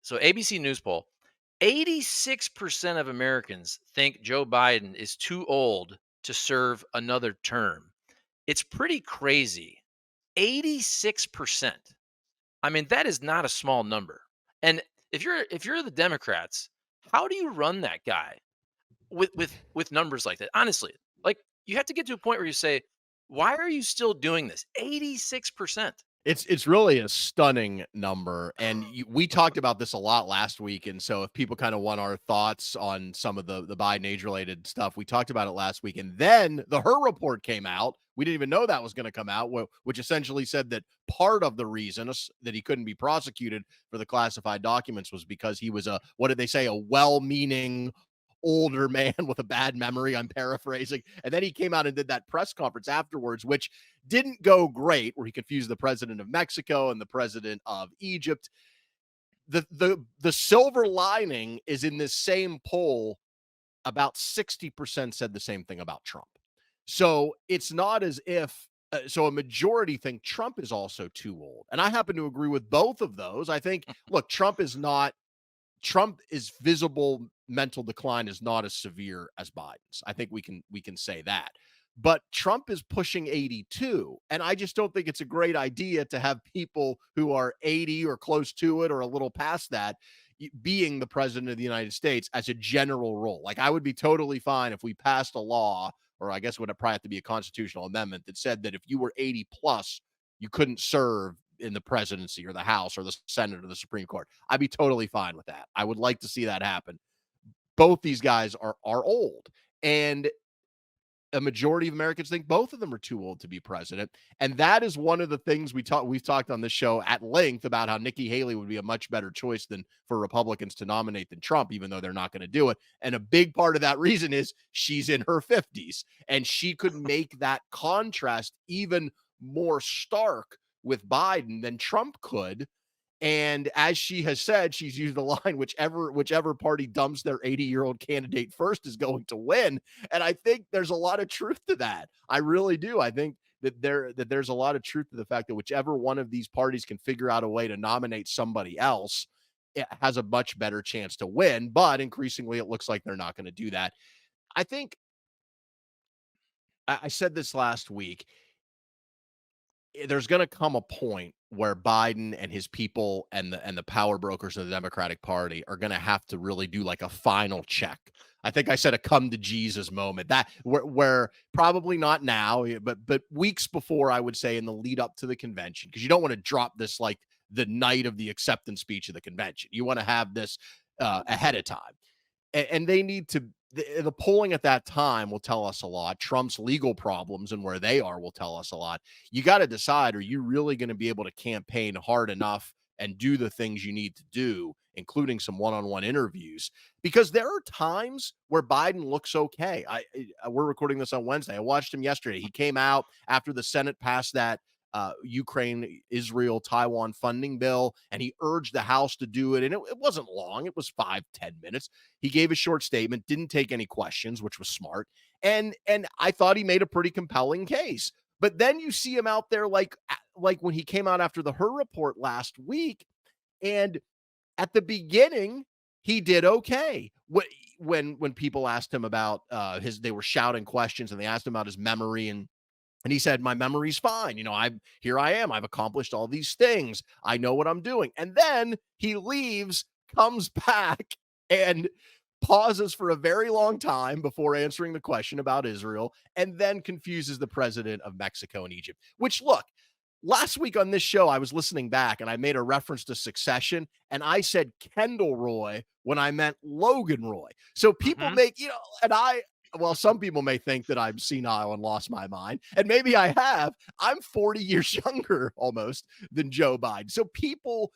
So ABC News poll, 86% of Americans think Joe Biden is too old to serve another term. It's pretty crazy. 86%. I mean, that is not a small number. And if you're the Democrats, how do you run that guy with numbers like that? Honestly, like you have to get to a point where you say, why are you still doing this? 86%. It's really a stunning number, and we talked about this a lot last week, and so if people kind of want our thoughts on some of the Biden age related stuff, we talked about it last week, and then the Her report came out. We didn't even know that was going to come out, which essentially said that part of the reason that he couldn't be prosecuted for the classified documents was because he was a, what did they say, a well-meaning older man with a bad memory. I'm paraphrasing. And then he came out and did that press conference afterwards, which didn't go great, where he confused the president of Mexico and the president of Egypt. The silver lining is in this same poll, about 60% said the same thing about Trump. So it's not as if so a majority think Trump is also too old. And I happen to agree with both of those. I think, look, Trump is visible mental decline is not as severe as Biden's. I think we can say that. But Trump is pushing 82, and I just don't think it's a great idea to have people who are 80 or close to it or a little past that being the president of the United States as a general rule. Like, I would be totally fine if we passed a law, or I guess it would probably have to be a constitutional amendment that said that if you were 80 plus, you couldn't serve in the presidency or the House or the Senate or the Supreme Court. I'd be totally fine with that. I would like to see that happen. Both these guys are old, and a majority of Americans think both of them are too old to be president. And that is one of the things we've talked on this show at length about how Nikki Haley would be a much better choice than for Republicans to nominate than Trump, even though they're not going to do it. And a big part of that reason is she's in her 50s, and she could make that contrast even more stark with Biden than Trump could. And as she has said, she's used the line, whichever party dumps their 80-year-old candidate first is going to win. And I think there's a lot of truth to that. I really do. I think that there's a lot of truth to the fact that whichever one of these parties can figure out a way to nominate somebody else, it has a much better chance to win. But increasingly, it looks like they're not going to do that. I think I said this last week. There's going to come a point where Biden and his people and the power brokers of the Democratic Party are going to have to really do like a final check. I think I said a come to Jesus moment, that where probably not now, but weeks before, I would say, in the lead up to the convention, because you don't want to drop this like the night of the acceptance speech of the convention. You want to have this ahead of time, and they need to. The polling at that time will tell us a lot. Trump's legal problems and where they are will tell us a lot. You got to decide, are you really going to be able to campaign hard enough and do the things you need to do, including some one-on-one interviews? Because there are times where Biden looks okay. We're recording this on Wednesday. I watched him yesterday. He came out after the Senate passed that Ukraine, Israel, Taiwan funding bill, and he urged the House to do it. And it wasn't long, it was 5-10 minutes. He gave a short statement, didn't take any questions, which was smart. And I thought he made a pretty compelling case. But then you see him out there like when he came out after the Her report last week, and at the beginning, he did okay. When people asked him about they were shouting questions and they asked him about his memory, and he said, my memory's fine. Here I am. I've accomplished all these things. I know what I'm doing. And then he leaves, comes back, and pauses for a very long time before answering the question about Israel, and then confuses the president of Mexico and Egypt. Which, look, last week on this show, I was listening back and I made a reference to Succession, and I said Kendall Roy when I meant Logan Roy. So people Mhm. make, and well, some people may think that I'm senile and lost my mind, and maybe I have. I'm 40 years younger almost than Joe Biden. So people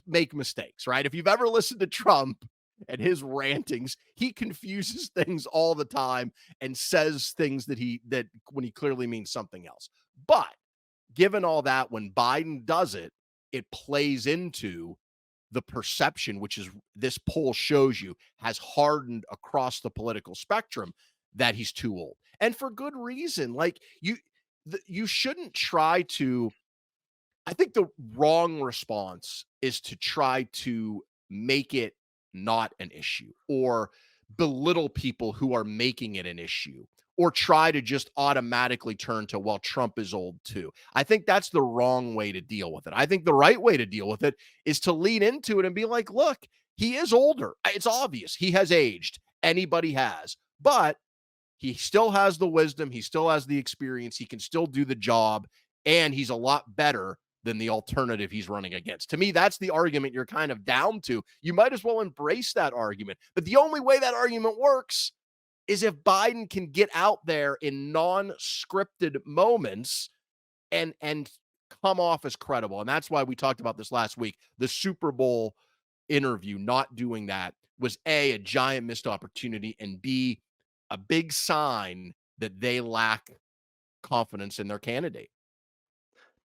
make mistakes, right? If you've ever listened to Trump and his rantings, he confuses things all the time and says things that when he clearly means something else. But given all that, when Biden does it, it plays into the perception, which is this poll shows you has hardened across the political spectrum, that he's too old. And for good reason. Like you shouldn't try to I think the wrong response is to try to make it not an issue or belittle people who are making it an issue or try to just automatically turn to, well, Trump is old too. I think that's the wrong way to deal with it. I think the right way to deal with it is to lean into it and be like, look, he is older. It's obvious he has aged. Anybody has. But he still has the wisdom, he still has the experience, he can still do the job, and he's a lot better than the alternative he's running against. To me, that's the argument you're kind of down to. You might as well embrace that argument. But the only way that argument works is if Biden can get out there in non-scripted moments and come off as credible. And that's why we talked about this last week. The Super Bowl interview, not doing that was a giant missed opportunity, and B, a big sign that they lack confidence in their candidate.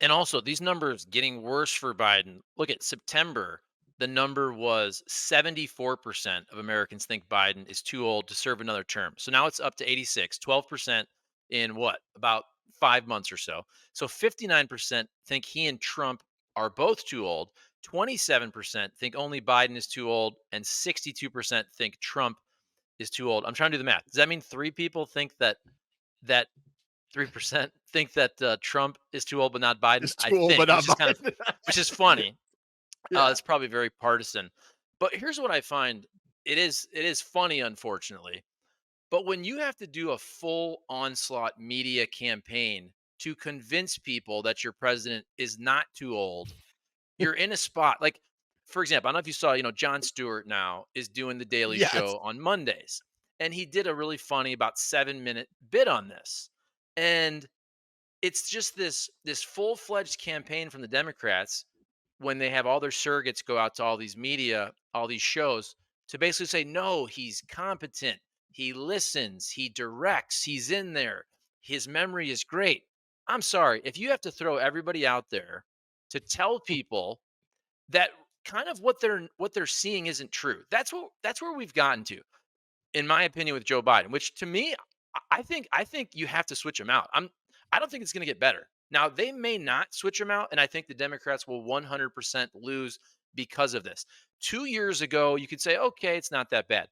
And also, these numbers getting worse for Biden. Look at September. The number was 74% of Americans think Biden is too old to serve another term. So now it's up to 86, 12% in what, about 5 months or so. So 59% think he and Trump are both too old. 27% think only Biden is too old. And 62% think Trump is too old. I'm trying to do the math. Does that mean three people think that 3% think that, Trump is too old, but not Biden, It's I too old, but think, not Biden. which is funny. Yeah. It's probably very partisan. But here's what I find, it is funny, unfortunately, but when you have to do a full onslaught media campaign to convince people that your president is not too old, you're in a spot like, for example, I don't know if you saw, Jon Stewart now is doing The Daily Yes. Show on Mondays, and he did a really funny about 7-minute bit on this. And it's just this full-fledged campaign from the Democrats when they have all their surrogates go out to all these media, all these shows to basically say, no, he's competent. He listens, he directs, he's in there. His memory is great. I'm sorry, if you have to throw everybody out there to tell people that kind of what they're seeing isn't true. That's where we've gotten to, in my opinion, with Joe Biden, which to me, I think you have to switch him out. I don't think it's going to get better. Now they may not switch him out, and I think the Democrats will 100% lose because of this. 2 years ago, you could say, okay, it's not that bad.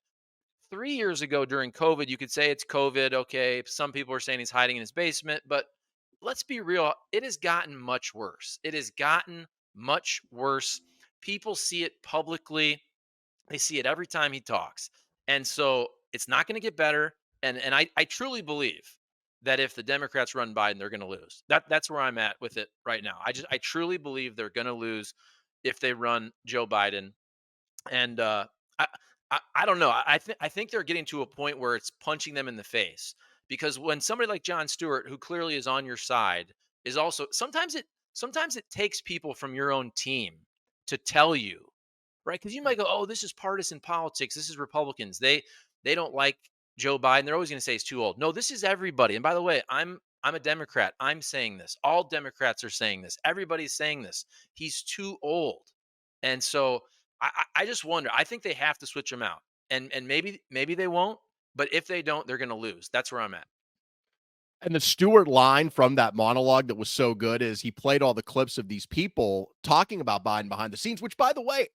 3 years ago during COVID, you could say it's COVID. Okay, some people are saying he's hiding in his basement, but let's be real. It has gotten much worse. It has gotten much worse. People see it publicly. They see it every time he talks. And so it's not going to get better. And I truly believe that if the Democrats run Biden, they're going to lose. That's where I'm at with it right now. I truly believe they're going to lose if they run Joe Biden. And I, I don't know. I think they're getting to a point where it's punching them in the face, because when somebody like Jon Stewart, who clearly is on your side, is also sometimes it takes people from your own team to tell you, right? Because you might go, "Oh, this is partisan politics. This is Republicans. They don't like Joe Biden. They're always going to say he's too old." No, this is everybody. And by the way, I'm a Democrat. I'm saying this. All Democrats are saying this. Everybody's saying this. He's too old. And so I just wonder. I think they have to switch him out, and maybe they won't. But if they don't, they're going to lose. That's where I'm at. And the Stewart line from that monologue that was so good is he played all the clips of these people talking about Biden behind the scenes, which, by the way,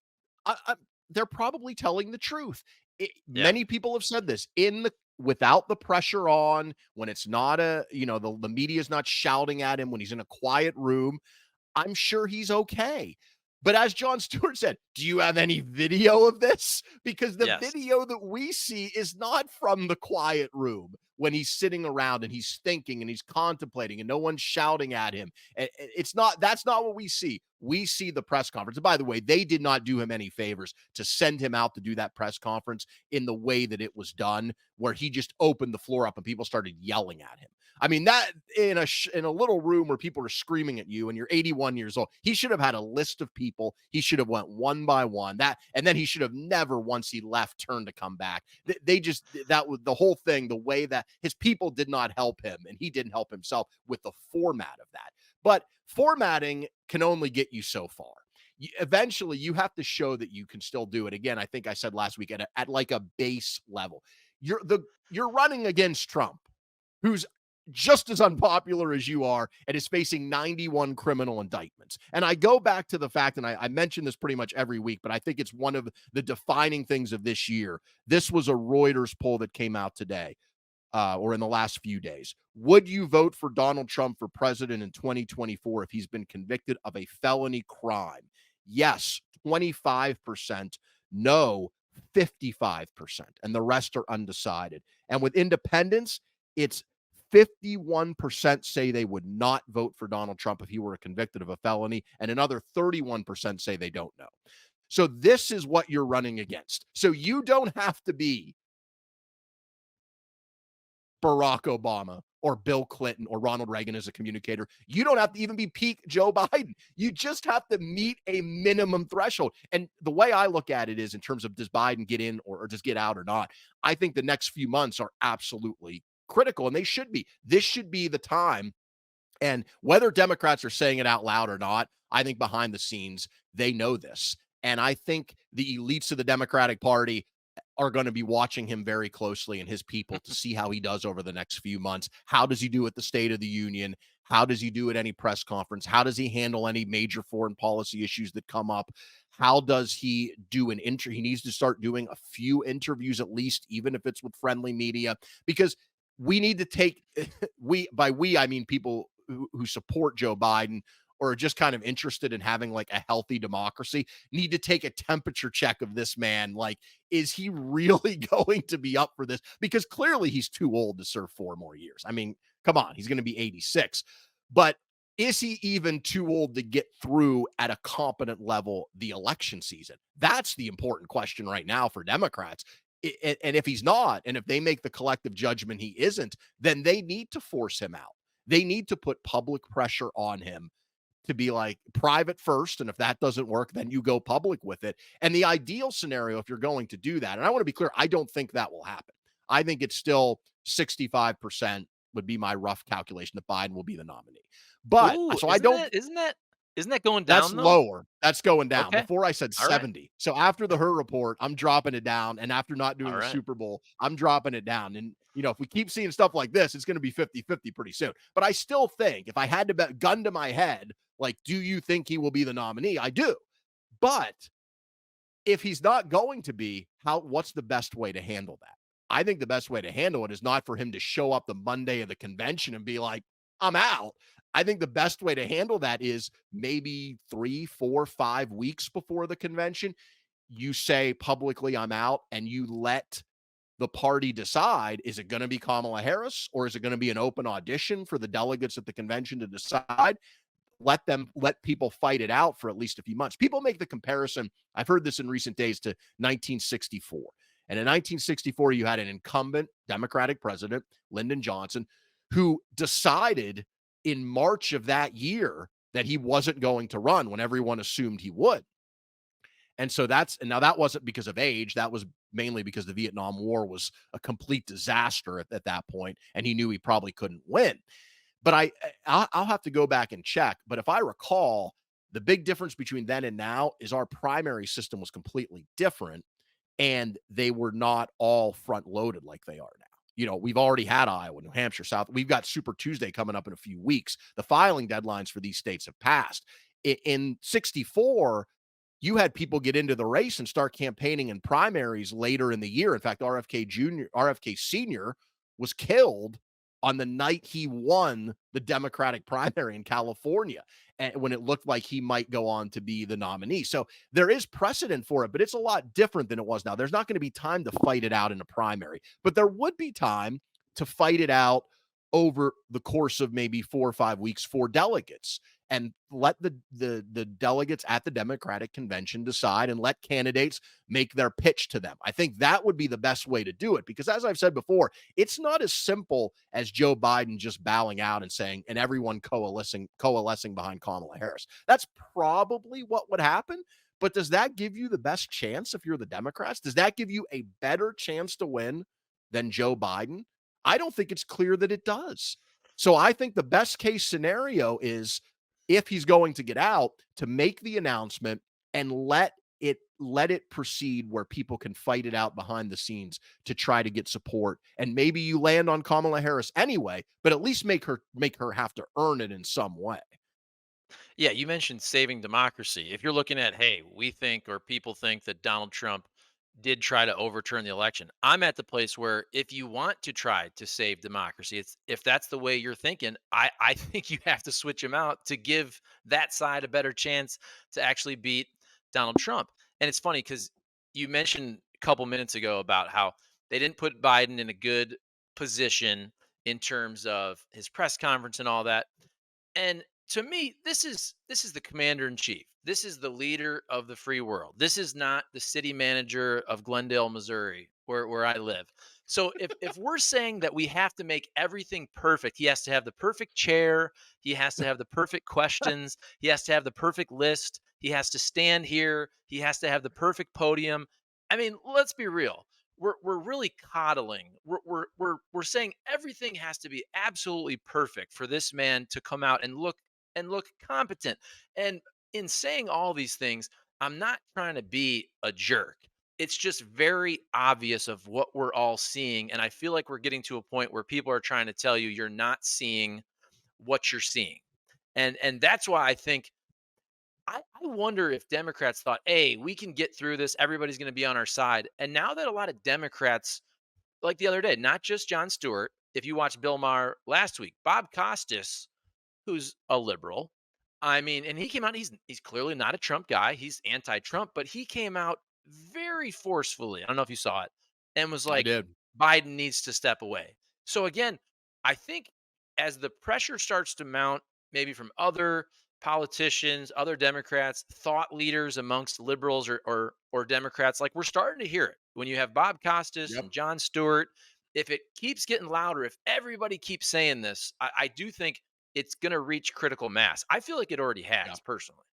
they're probably telling the truth. Yeah. Many people have said this in the without the pressure on, when it's not the media is not shouting at him, when he's in a quiet room. I'm sure he's okay. But as Jon Stewart said, do you have any video of this? Because the Yes. video that we see is not from the quiet room when he's sitting around and he's thinking and he's contemplating and no one's shouting at him. It's not, that's not what we see. We see the press conference. And by the way, they did not do him any favors to send him out to do that press conference in the way that it was done, where he just opened the floor up and people started yelling at him. I mean, that in a little room where people are screaming at you and you're 81 years old, he should have had a list of people. He should have went one by one. And then he should have never, once he left, turned to come back. They just, that was the whole thing, the way that his people did not help him and he didn't help himself with the format of that. But formatting can only get you so far. Eventually, you have to show that you can still do it. Again, I think I said last week at like a base level. You're running against Trump, who's just as unpopular as you are and is facing 91 criminal indictments. And I go back to the fact, and I mention this pretty much every week, but I think it's one of the defining things of this year. This was a Reuters poll that came out today, or in the last few days. Would you vote for Donald Trump for president in 2024 if he's been convicted of a felony crime? Yes, 25%. No, 55%. And the rest are undecided. And with independents, it's 51% say they would not vote for Donald Trump if he were convicted of a felony, and another 31% say they don't know. So this is what you're running against. So you don't have to be Barack Obama or Bill Clinton or Ronald Reagan as a communicator. You don't have to even be peak Joe Biden. You just have to meet a minimum threshold. And the way I look at it is in terms of does Biden get in or just get out or not, I think the next few months are absolutely critical, and they should be. This should be the time. And whether Democrats are saying it out loud or not, I think behind the scenes, they know this. And I think the elites of the Democratic Party are going to be watching him very closely and his people to see how he does over the next few months. How does he do at the State of the Union? How does he do at any press conference? How does he handle any major foreign policy issues that come up? How does he do an interview? He needs to start doing a few interviews at least, even if it's with friendly media, because we need to take we I mean people who support Joe Biden or are just kind of interested in having like a healthy democracy need to take a temperature check of this man. Like, is he really going to be up for this? Because clearly he's too old to serve 4 more years. I mean, come on, he's going to be 86. But is he even too old to get through at a competent level the election season? That's the important question right now for Democrats. And if he's not, and if they make the collective judgment he isn't, then they need to force him out. They need to put public pressure on him to be like private first. And if that doesn't work, then you go public with it. And the ideal scenario, if you're going to do that, and I want to be clear, I don't think that will happen. I think it's still 65% would be my rough calculation that Biden will be the nominee. But Ooh, so I don't isn't that going that's down though? lower. That's going down. Okay. Before I said All right. 70. So after the Her report, I'm dropping it down. And after not All doing the right. Super Bowl, I'm dropping it down. And, if we keep seeing stuff like this, it's going to be 50-50 pretty soon. But I still think if I had to bet gun to my head, like, do you think he will be the nominee? I do. But if he's not going to be, what's the best way to handle that? I think the best way to handle it is not for him to show up the Monday of the convention and be like, I'm out. I think the best way to handle that is maybe 3, 4, 5 weeks before the convention, you say publicly, I'm out, and you let the party decide, is it going to be Kamala Harris or is it going to be an open audition for the delegates at the convention to decide? Let people fight it out for at least a few months. People make the comparison. I've heard this in recent days to 1964. And in 1964, you had an incumbent Democratic president, Lyndon Johnson, who decided in March of that year that he wasn't going to run when everyone assumed he would. And so now that wasn't because of age. That was mainly because the Vietnam War was a complete disaster at that point, and he knew he probably couldn't win. But I'll have to go back and check. But if I recall, the big difference between then and now is our primary system was completely different, and they were not all front loaded like they are now. We've already had Iowa, New Hampshire, South. We've got Super Tuesday coming up in a few weeks. The filing deadlines for these states have passed. In 64, you had people get into the race and start campaigning in primaries later in the year. In fact, RFK Sr. was killed on the night he won the Democratic primary in California, and when it looked like he might go on to be the nominee. So there is precedent for it, but it's a lot different than it was now. There's not going to be time to fight it out in a primary, but there would be time to fight it out over the course of maybe 4 or 5 weeks for delegates, and let the delegates at the Democratic convention decide and let candidates make their pitch to them. I think that would be the best way to do it, because as I've said before, it's not as simple as Joe Biden just bowing out and saying, and everyone coalescing behind Kamala Harris. That's probably what would happen. But does that give you the best chance if you're the Democrats? Does that give you a better chance to win than Joe Biden? I don't think it's clear that it does. So I think the best case scenario is, if he's going to get out, to make the announcement and let let it proceed where people can fight it out behind the scenes to try to get support. And maybe you land on Kamala Harris anyway, but at least make her have to earn it in some way. Yeah, you mentioned saving democracy. If you're looking at, hey, we think or people think that Donald Trump did try to overturn the election, I'm at the place where if you want to try to save democracy, it's if that's the way you're thinking, I think you have to switch him out to give that side a better chance to actually beat Donald Trump. And it's funny because you mentioned a couple minutes ago about how they didn't put Biden in a good position in terms of his press conference and all that. And to me, this is the commander in chief. This is the leader of the free world. This is not the city manager of Glendale, Missouri, where I live. So if we're saying that we have to make everything perfect, he has to have the perfect chair, he has to have the perfect questions, he has to have the perfect list, he has to stand here, he has to have the perfect podium. I mean, let's be real. We're really coddling. We're saying everything has to be absolutely perfect for this man to come out and look competent. And in saying all these things, I'm not trying to be a jerk. It's just very obvious of what we're all seeing, and I feel like we're getting to a point where people are trying to tell you you're not seeing what you're seeing. And that's why I think I wonder if Democrats thought, hey, we can get through this. Everybody's going to be on our side. And now that a lot of Democrats, like the other day, not just Jon Stewart, if you watched Bill Maher last week, Bob Costas, who's a liberal, I mean, and he came out, he's clearly not a Trump guy. He's anti-Trump, but he came out very forcefully. I don't know if you saw it, and was I like, did. Biden needs to step away. So again, I think as the pressure starts to mount, maybe from other politicians, other Democrats, thought leaders amongst liberals or Democrats, like we're starting to hear it. When you have Bob Costas Yep. and Jon Stewart, if it keeps getting louder, if everybody keeps saying this, I do think it's going to reach critical mass. I feel like it already Yeah. has personally.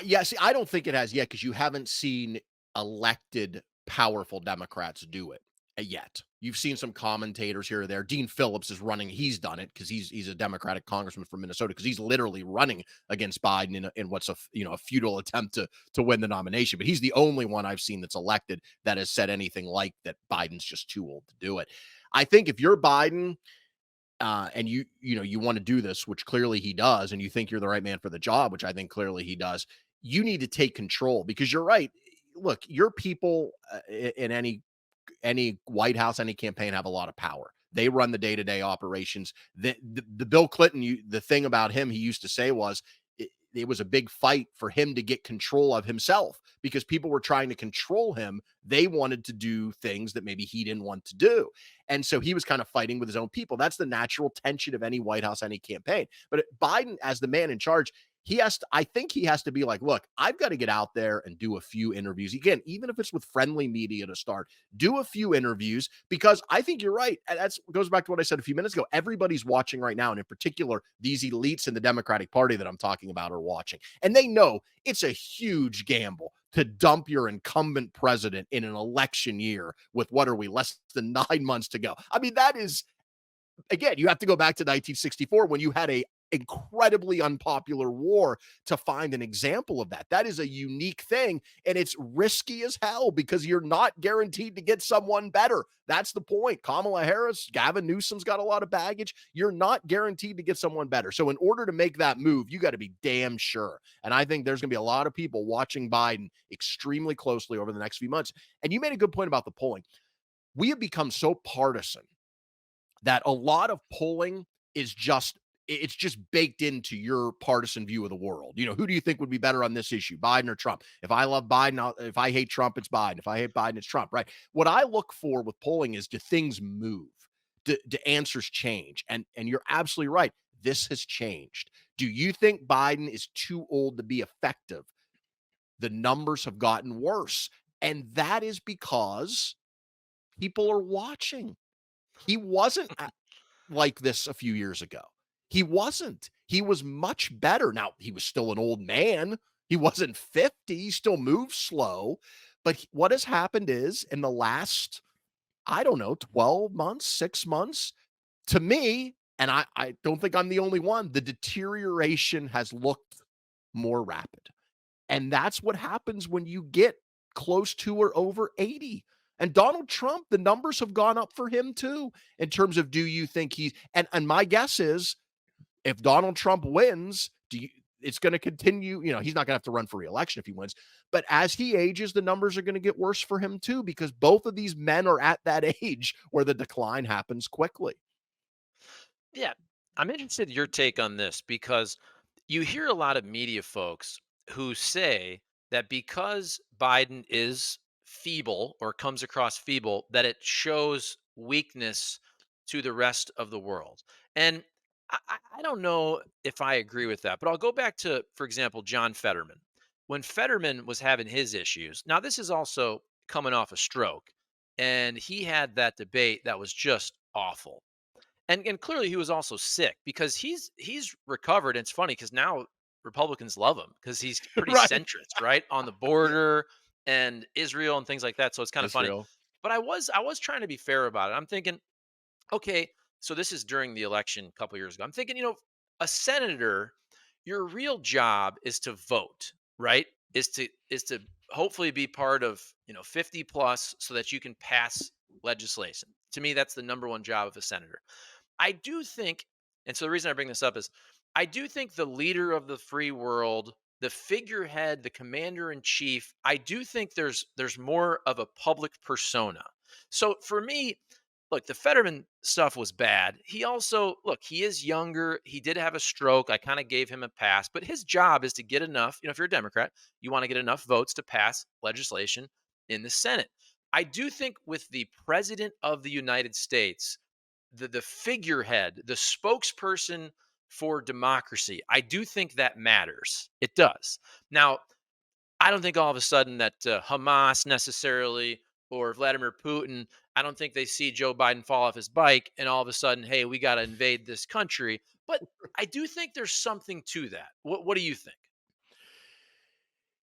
Yeah, see, I don't think it has yet because you haven't seen elected powerful Democrats do it yet. You've seen some commentators here or there. Dean Phillips is running. He's done it because he's a Democratic congressman from Minnesota because he's literally running against Biden in what's a futile attempt to win the nomination. But he's the only one I've seen that's elected that has said anything like that. Biden's just too old to do it. I think if you're Biden, and you want to do this, which clearly he does, and you think you're the right man for the job, which I think clearly he does, you need to take control because you're right. Look, your people in any White House, any campaign have a lot of power. They run the day-to-day operations. The Bill Clinton, the thing about him, he used to say was it was a big fight for him to get control of himself because people were trying to control him. They wanted to do things that maybe he didn't want to do. And so he was kind of fighting with his own people. That's the natural tension of any White House, any campaign. But Biden, as the man in charge, I think he has to be like, look, I've got to get out there and do a few interviews. Again, even if it's with friendly media to start, do a few interviews because I think you're right. And that's goes back to what I said a few minutes ago. Everybody's watching right now. And in particular, these elites in the Democratic Party that I'm talking about are watching. And they know it's a huge gamble to dump your incumbent president in an election year with what are we, less than 9 months to go. I mean, that is again, you have to go back to 1964 when you had a incredibly unpopular war to find an example of that. That is a unique thing and it's risky as hell because you're not guaranteed to get someone better. That's the point. Kamala Harris, Gavin Newsom's got a lot of baggage. You're not guaranteed to get someone better. So in order to make that move, you got to be damn sure. And I think there's going to be a lot of people watching Biden extremely closely over the next few months. And you made a good point about the polling. We have become so partisan that a lot of polling is it's just baked into your partisan view of the world. Who do you think would be better on this issue, Biden or Trump? If I love Biden, if I hate Trump, it's Biden. If I hate Biden, it's Trump, right? What I look for with polling is do things move? Do answers change? And you're absolutely right. This has changed. Do you think Biden is too old to be effective? The numbers have gotten worse. And that is because people are watching. He wasn't like this a few years ago. He wasn't. He was much better. Now, he was still an old man. He wasn't 50. He still moves slow. But what has happened is in the last, I don't know, 12 months, 6 months, to me, and I don't think I'm the only one, the deterioration has looked more rapid. And that's what happens when you get close to or over 80. And Donald Trump, the numbers have gone up for him too, in terms of, do you think he's, and my guess is, if Donald Trump wins, it's going to continue. He's not going to have to run for reelection if he wins. But as he ages, the numbers are going to get worse for him too, because both of these men are at that age where the decline happens quickly. Yeah, I'm interested in your take on this because you hear a lot of media folks who say that because Biden is feeble or comes across feeble, that it shows weakness to the rest of the world. And I don't know if I agree with that, but I'll go back to, for example, John Fetterman. When Fetterman was having his issues, now this is also coming off a stroke, and he had that debate that was just awful, and clearly he was also sick because he's recovered. And it's funny because now Republicans love him because he's pretty Right. centrist, right, on the border and Israel and things like that. So it's kind of funny. Israel. But I was trying to be fair about it. I'm thinking, okay, so this is during the election a couple years ago. I'm thinking, a senator, your real job is to vote, right? Is to hopefully be part of 50 plus so that you can pass legislation. To me, that's the number one job of a senator. I do think, and so the reason I bring this up is I do think the leader of the free world, the figurehead, the commander in chief, I do think there's more of a public persona. So for me, look, the Fetterman stuff was bad. He also, look, he is younger. He did have a stroke. I kind of gave him a pass, but his job is to get enough, if you're a Democrat, you want to get enough votes to pass legislation in the Senate. I do think with the president of the United States, the figurehead, the spokesperson for democracy, I do think that matters. It does. Now, I don't think all of a sudden that Hamas necessarily or Vladimir Putin, I don't think they see Joe Biden fall off his bike and all of a sudden, hey, we got to invade this country. But I do think there's something to that. What do you think?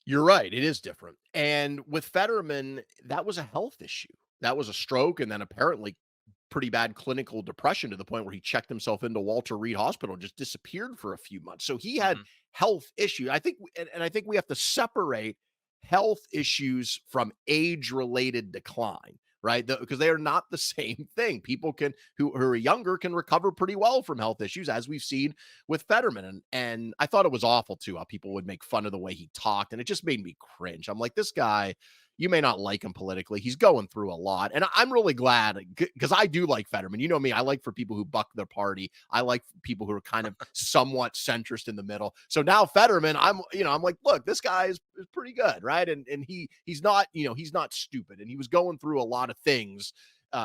You're right. It is different. And with Fetterman, that was a health issue. That was a stroke, and then apparently pretty bad clinical depression, to the point where he checked himself into Walter Reed Hospital, just disappeared for a few months. So he had Hmm. health issues. I think, and I think we have to separate health issues from age related decline, right? Because they are not the same thing. People who are younger can recover pretty well from health issues, as we've seen with Fetterman. And I thought it was awful too how people would make fun of the way he talked, and it just made me cringe. I'm like, this guy, you may not like him politically. He's going through a lot. And I'm really glad, because I do like Fetterman. You know me, I like for people who buck their party. I like people who are kind of somewhat centrist in the middle. So now Fetterman, I'm like, look, this guy is pretty good, right? And he's not, he's not stupid. And he was going through a lot of things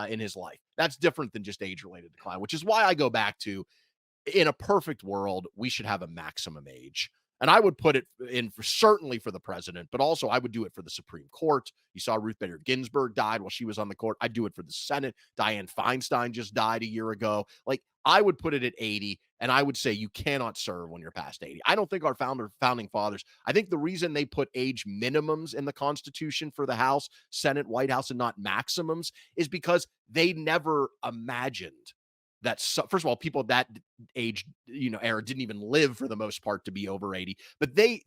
in his life. That's different than just age related decline, which is why I go back to, in a perfect world, we should have a maximum age. And I would put it in for, certainly for the president, but also I would do it for the Supreme Court. You saw Ruth Bader Ginsburg died while she was on the court. I'd do it for the Senate. Dianne Feinstein just died a year ago. Like, I would put it at 80, and I would say you cannot serve when you're past 80. I don't think our founding fathers, I think the reason they put age minimums in the Constitution for the House, Senate, White House, and not maximums is because they never imagined that, first of all, people of that age, era, didn't even live for the most part to be over 80, but they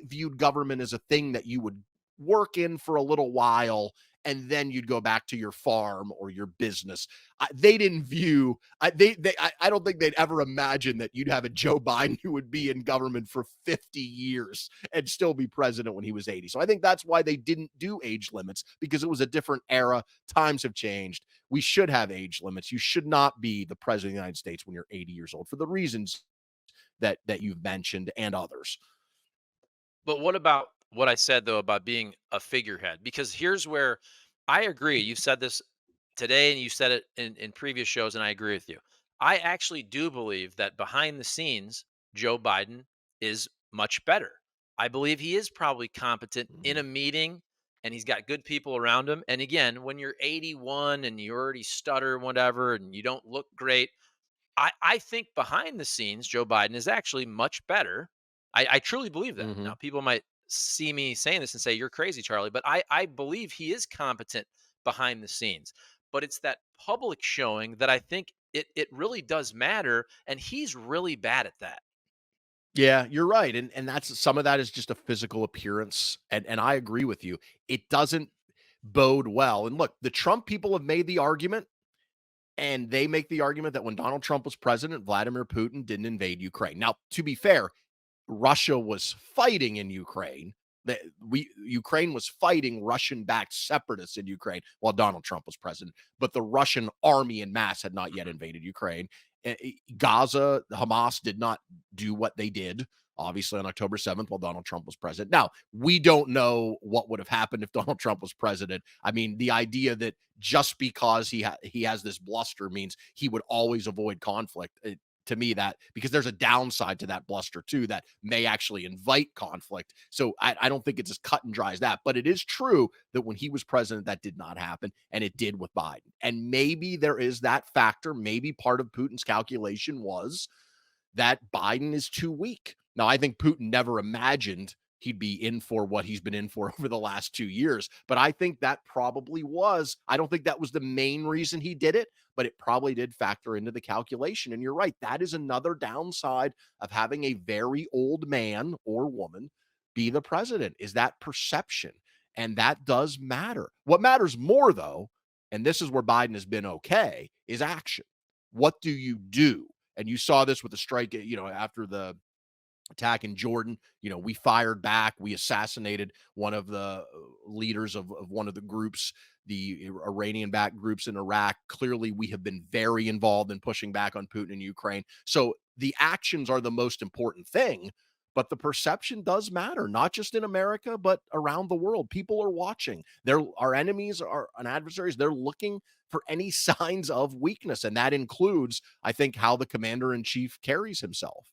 viewed government as a thing that you would work in for a little while, and then you'd go back to your farm or your business. They didn't view, I don't think they'd ever imagine that you'd have a Joe Biden who would be in government for 50 years and still be president when he was 80. So I think that's why they didn't do age limits, because it was a different era. Times have changed. We should have age limits. You should not be the president of the United States when you're 80 years old, for the reasons that you've mentioned and others. But what about what I said though about being a figurehead? Because here's where I agree. You said this today and you said it in previous shows, and I agree with you. I actually do believe that behind the scenes, Joe Biden is much better. I believe he is probably competent in a Mhm. meeting and he's got good people around him. And again, when you're 81 and you already stutter, whatever, and you don't look great, I think behind the scenes, Joe Biden is actually much better. I truly believe that. Now, Mhm. people might see me saying this and say, "You're crazy, Charlie," but I believe he is competent behind the scenes. But it's that public showing that I think it really does matter, and he's really bad at that. Yeah, you're right, and that's some of that is just a physical appearance, and I agree with you. It doesn't bode well, and look, the Trump people have made the argument, and they make the argument that when Donald Trump was president, Vladimir Putin didn't invade Ukraine. Now, to be fair, Russia was fighting in Ukraine. That we Ukraine was fighting Russian-backed separatists in Ukraine while Donald Trump was president, but the Russian army en masse had not yet invaded Ukraine. Gaza, Hamas did not do what they did, obviously, on October 7th while Donald Trump was president. Now, we don't know what would have happened if Donald Trump was president. I mean, the idea that just because he has this bluster means he would always avoid conflict. To me, that because there's a downside to that bluster too that may actually invite conflict. So I don't think it's as cut and dry as that. But it is true that when he was president, that did not happen, and it did with Biden. And maybe there is that factor. Maybe part of Putin's calculation was that Biden is too weak. Now, I think Putin never imagined he'd be in for what he's been in for over the last 2 years. But I think that probably was, I don't think that was the main reason he did it, but it probably did factor into the calculation. And you're right. That is another downside of having a very old man or woman be the president is that perception. And that does matter. What matters more, though, and this is where Biden has been okay, is action. What do you do? And you saw this with the strike, after the attack in Jordan. We fired back. We assassinated one of the leaders of one of the groups, the Iranian backed groups in Iraq. Clearly, we have been very involved in pushing back on Putin in Ukraine. So the actions are the most important thing. But the perception does matter, not just in America, but around the world. People are watching. Our enemies, our adversaries, they're looking for any signs of weakness. And that includes, I think, how the commander in chief carries himself.